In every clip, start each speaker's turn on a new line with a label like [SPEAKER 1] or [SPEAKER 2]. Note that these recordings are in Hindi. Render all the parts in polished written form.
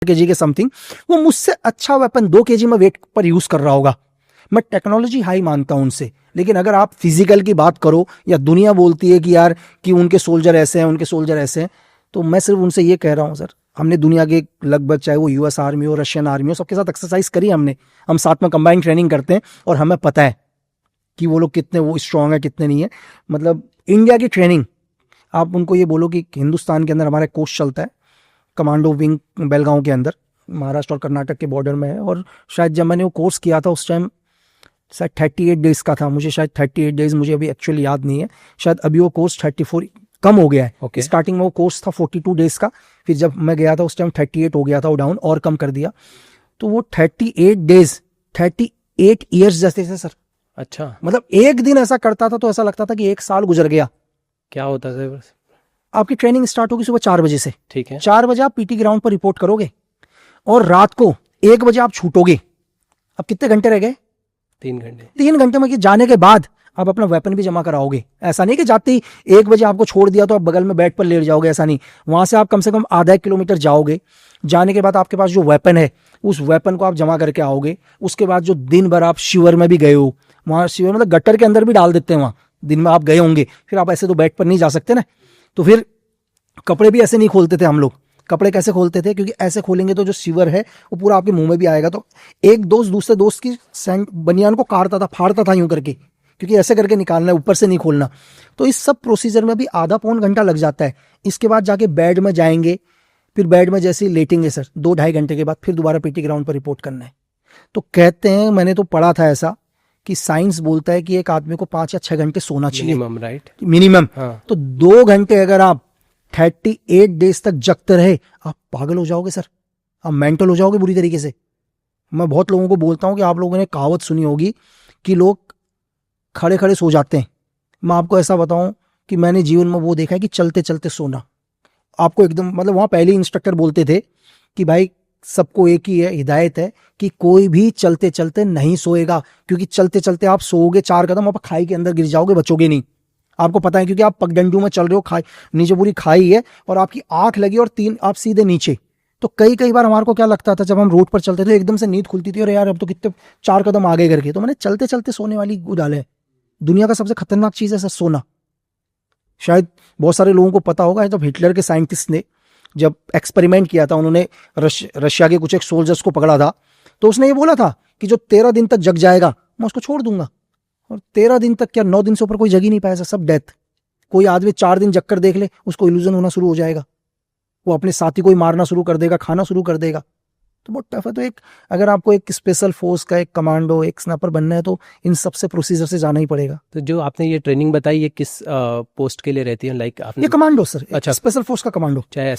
[SPEAKER 1] kg के समथिंग, वो मुझसे अच्छा वेपन 2 kg में वेट पर यूज कर रहा होगा। मैं टेक्नोलॉजी हाई मानता हूं उनसे, लेकिन अगर आप फिजिकल की बात करो या दुनिया बोलती है कि यार कि उनके सोल्जर ऐसे हैं, उनके सोल्जर ऐसे हैं, तो मैं सिर्फ उनसे ये कह रहा हूं सर, हमने दुनिया के लगभग चाहे वो यूएस आर्मी हो, रशियन आर्मी हो, सबके साथ एक्सरसाइज करी हमने, हम साथ में कंबाइंड ट्रेनिंग करते हैं और हमें पता है कि वो लोग कितने वो स्ट्रांग है कितने नहीं है। मतलब इंडिया की ट्रेनिंग, आप उनको ये बोलो कि हिंदुस्तान के अंदर हमारा कोर्स चलता है कमांडो विंग बेलगांव के अंदर, महाराष्ट्र और कर्नाटक के बॉर्डर में है, और शायद जब मैंने वो कोर्स किया था उस टाइम शायद 38 डेज का था, मुझे शायद 38 डेज मुझे अभी एक्चुअली याद नहीं है, शायद अभी वो कोर्स 34 कम हो गया है। स्टार्टिंग में वो कोर्स था 42 डेज का, फिर जब मैं गया था उस टाइम 38 हो गया था, वो डाउन और कम कर दिया। तो वो 38 डेज 38 ईयर्स जैसे थे सर।
[SPEAKER 2] अच्छा,
[SPEAKER 1] मतलब एक दिन ऐसा करता था तो ऐसा लगता था कि 1 साल गुजर गया।
[SPEAKER 2] क्या होता था?
[SPEAKER 1] आपकी ट्रेनिंग स्टार्ट होगी सुबह 4 बजे से,
[SPEAKER 2] ठीक है,
[SPEAKER 1] 4 बजे आप पीटी ग्राउंड पर रिपोर्ट करोगे और रात को 1 बजे आप छूटोगे। अब कितने घंटे रह गए?
[SPEAKER 2] 3 घंटे।
[SPEAKER 1] 3 घंटे में जाने के बाद आप अपना वेपन भी जमा कराओगे। ऐसा नहीं कि जाते ही 1 बजे आपको छोड़ दिया तो आप बगल में बेड पर लेट जाओगे, ऐसा नहीं। वहां से आप कम से कम आधा किलोमीटर जाओगे, जाने के बाद आपके पास जो वेपन है उस वेपन को आप जमा करके आओगे। उसके बाद जो दिन भर आप शिवर में भी गए हो, वहां शिवर मतलब गट्टर के अंदर भी डाल देते हैं, वहां दिन में आप गए होंगे, फिर आप ऐसे तो बेड पर नहीं जा सकते ना, तो फिर कपड़े भी ऐसे नहीं खोलते थे हम लोग। कपड़े कैसे खोलते थे? क्योंकि ऐसे खोलेंगे तो जो शिवर है वो पूरा आपके मुंह में भी आएगा। तो एक दोस्त दूसरे दोस्त की बनियान को काटता था, फाड़ता था यूं करके, क्योंकि ऐसे करके निकालना है, ऊपर से नहीं खोलना। तो इस सब प्रोसीजर में भी आधा पौन घंटा लग जाता है। इसके बाद जाके बेड में जाएंगे, फिर बेड में जैसे ही लेटेंगे सर 2-2.5 घंटे के बाद फिर दोबारा पीटी ग्राउंड पर रिपोर्ट करना है। तो कहते हैं, मैंने तो पढ़ा था ऐसा कि साइंस बोलता है कि एक आदमी को 5 या 6 घंटे सोना चाहिए
[SPEAKER 2] मिनिमम, राइट?
[SPEAKER 1] मिनिमम।
[SPEAKER 2] हाँ।
[SPEAKER 1] तो 2 घंटे अगर आप 38 डेज तक जगते रहे, आप पागल हो जाओगे सर, आप मेंटल हो जाओगे बुरी तरीके से। मैं बहुत लोगों को बोलता हूं कि आप लोगों ने कहावत सुनी होगी कि लोग खड़े खड़े सो जाते हैं। मैं आपको ऐसा बताऊं कि मैंने जीवन में वो देखा है कि चलते चलते सोना। आपको एकदम मतलब वहां पहले इंस्ट्रक्टर बोलते थे कि भाई सबको एक ही है हिदायत है कि कोई भी चलते चलते नहीं सोएगा, क्योंकि चलते चलते आप सोओगे 4 कदम आप खाई के अंदर गिर जाओगे, बचोगे नहीं। आपको पता है क्योंकि आप पगडंडू में चल रहे हो, खाई नीचे पूरी खाई है और आपकी आंख लगी और 3 आप सीधे नीचे। तो कई बार हमारे को क्या लगता था जब हम रोड पर चलते थे, एकदम से नींद खुलती थी और यार अब तो कितने 4 कदम आगे करके। तो मैंने चलते चलते सोने वाली उड़ाल है। दुनिया का सबसे खतरनाक चीज है सर सोना। शायद बहुत सारे लोगों को पता होगा, जब हिटलर के साइंटिस्ट ने जब एक्सपेरिमेंट किया था, उन्होंने रशिया के कुछ एक सोल्जर्स को पकड़ा था, तो उसने ये बोला था कि जो 13 दिन तक जग जाएगा मैं उसको छोड़ दूंगा। और 13 दिन तक क्या 9 दिन से ऊपर कोई जग ही नहीं पाया सर, सब डेथ। कोई आदमी 4 दिन जग कर देख ले, उसको इल्यूजन होना शुरू हो जाएगा, वो अपने साथी को ही मारना शुरू कर देगा, खाना शुरू कर देगा। तो बहुत टफ है। तो एक अगर आपको एक स्पेशल फोर्स का एक कमांडो एक स्नाइपर बनना है तो इन सबसे प्रोसीजर से जाना ही पड़ेगा।
[SPEAKER 2] तो जो आपने ये ट्रेनिंग बताई ये किस पोस्ट के लिए रहती है? लाइक आपने
[SPEAKER 1] ये कमांडो सर,
[SPEAKER 2] अच्छा,
[SPEAKER 1] स्पेशल फोर्स का कमांडो,
[SPEAKER 2] चाहे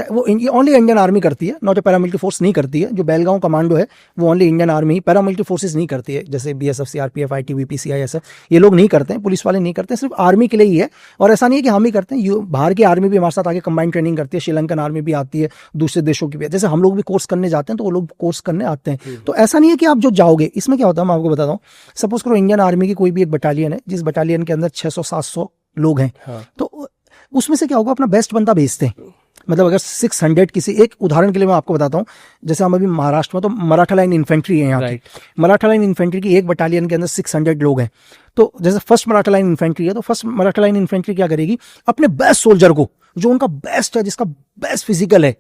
[SPEAKER 1] वो ओनली इंडियन आर्मी करती है, नॉट ए पैरामिलिट्री फोर्स नहीं करती है। जो बेलगांव कमांडो है वो only Indian army, paramilitary forces नहीं करती है, जैसे बीएसएफ, सीआरपीएफ, आईटीबीपी, सीआईएसएफ, ये लोग नहीं करते हैं, पुलिस वाले नहीं करते हैं, सिर्फ आर्मी के लिए ही है। और ऐसा नहीं है कि हम ही करते हैं, बाहर की आर्मी भी हमारे साथ आगे कंबाइंड ट्रेनिंग करती है, श्रीलंकन आर्मी भी आती है, दूसरे देशों की भी। जैसे हम लोग भी कोर्स करने जाते हैं तो वो लोग कोर्स करने आते हैं। तो ऐसा नहीं है कि आप जो जाओगे, इसमें क्या होता है मैं आपको बताता हूँ। सपोज करो इंडियन आर्मी की कोई भी एक बटालियन है, जिस बटालियन के अंदर 600-700 लोग हैं,
[SPEAKER 2] हाँ।
[SPEAKER 1] तो उसमें से क्या होगा, अपना बेस्ट बंदा भेजते हैं। मतलब अगर 600 किसी एक उदाहरण के लिए मैं आपको बताता हूँ, जैसे हम अभी महाराष्ट्र में तो मराठा लाइन इन्फेंट्री है यहाँ की। मराठा लाइन इन्फेंट्री की एक बटालियन के अंदर 600 लोग हैं। तो जैसे फर्स्ट मराठा लाइन इन्फेंट्री है, तो फर्स्ट मराठा लाइन इन्फेंट्री क्या करेगी, अपने बेस्ट सोल्जर को, जो उनका बेस्ट है, जिसका बेस्ट फिजिकल है,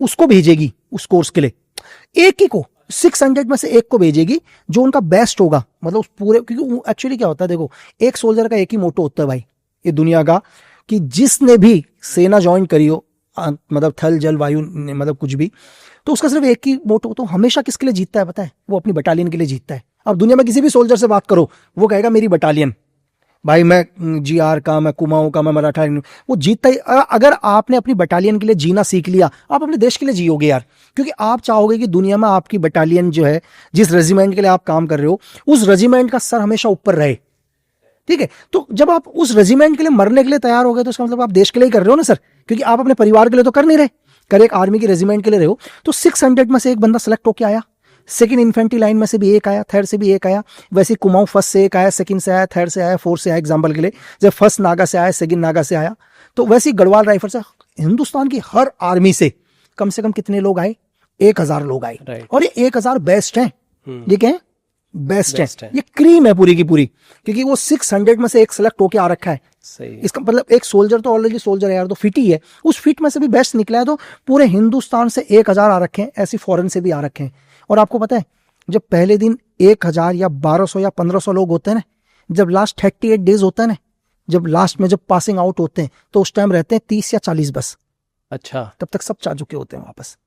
[SPEAKER 1] उसको भेजेगी उस कोर्स के लिए। एक ही को 600 में से एक को भेजेगी जो उनका बेस्ट होगा, मतलब उस पूरे। क्योंकि एक्चुअली क्या होता है, देखो एक सोल्जर का एक ही मोटो होता है भाई ये दुनिया का, कि जिसने भी सेना ज्वाइन करी हो, मतलब थल जल वायु मतलब कुछ भी, तो उसका सिर्फ एक ही मोटो, तो हमेशा किसके लिए जीतता है पता है? वो अपनी बटालियन के लिए जीतता है। अब दुनिया में किसी भी सोल्जर से बात करो, वो कहेगा मेरी बटालियन, भाई मैं जीआर का, मैं कुमाऊं का, मैं मराठा, वो जीतता ही। अगर आपने अपनी बटालियन के लिए जीना सीख लिया, आप अपने देश के लिए जियोगे यार, क्योंकि आप चाहोगे कि दुनिया में आपकी बटालियन जो है, जिस रेजिमेंट के लिए आप काम कर रहे हो, उस रेजिमेंट का सर हमेशा ऊपर रहे। ठीक है, तो जब आप उस रेजिमेंट के लिए मरने के लिए तैयार हो गए, तो इसका मतलब आप देश के लिए ही कर रहे हो ना सर, क्योंकि आप अपने परिवार के लिए तो कर नहीं रहे, कर एक आर्मी की रेजिमेंट के लिए रहे हो। तो 600 में से एक बंदा सेलेक्ट होकर आया, सेकंड इन्फेंट्री लाइन में से भी एक आया, थर्ड से भी एक आया, वैसे कुमाऊं फर्स्ट से एक आया, सेकंड से आया, थर्ड से आया, फोर्थ से आया। एग्जांपल के लिए जब फर्स्ट नागा से आया, सेकंड नागा से आया, तो वैसे ही गढ़वाल राइफल से हिंदुस्तान की हर आर्मी से कम से कम कितने लोग आए? 1000 लोग आए।
[SPEAKER 2] Right.
[SPEAKER 1] और ये 1000 बेस्ट है। ये क्या है? बेस्ट
[SPEAKER 2] Best
[SPEAKER 1] है।
[SPEAKER 2] है।
[SPEAKER 1] ये क्रीम है पूरी की पूरी, क्योंकि वो 600 में से एक सेलेक्ट होके आ रखा है।
[SPEAKER 2] सही है।
[SPEAKER 1] इसका मतलब एक सोल्जर तो ऑलरेडी सोल्जर है यार, तो फिट ही है, उस फिट में से भी बेस्ट निकला है। तो पूरे हिंदुस्तान से 1000 आ रखे हैं, ऐसी फॉरेन से भी आ रखे हैं। और आपको पता है जब पहले दिन 1000 या 1200 या 1500 लोग होते हैं ना, जब लास्ट 38 डेज होता है ना, जब लास्ट में जब पासिंग आउट होते हैं, तो उस टाइम रहते हैं 30 या 40 बस।
[SPEAKER 2] अच्छा
[SPEAKER 1] तब तक सब जा चुके होते हैं वापस।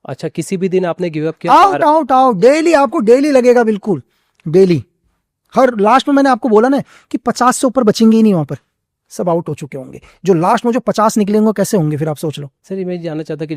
[SPEAKER 2] अच्छा, किसी भी दिन आपने गिव अप किया?
[SPEAKER 1] आउट डेली, आपको डेली लगेगा, बिल्कुल डेली। हर लास्ट में मैंने आपको बोला ना कि 50 से ऊपर बचेंगे ही नहीं, वहां पर सब आउट हो चुके होंगे। जो लास्ट में जो 50 निकलेंगे कैसे होंगे फिर आप सोच लो।
[SPEAKER 2] सर मैं जानना चाहता कि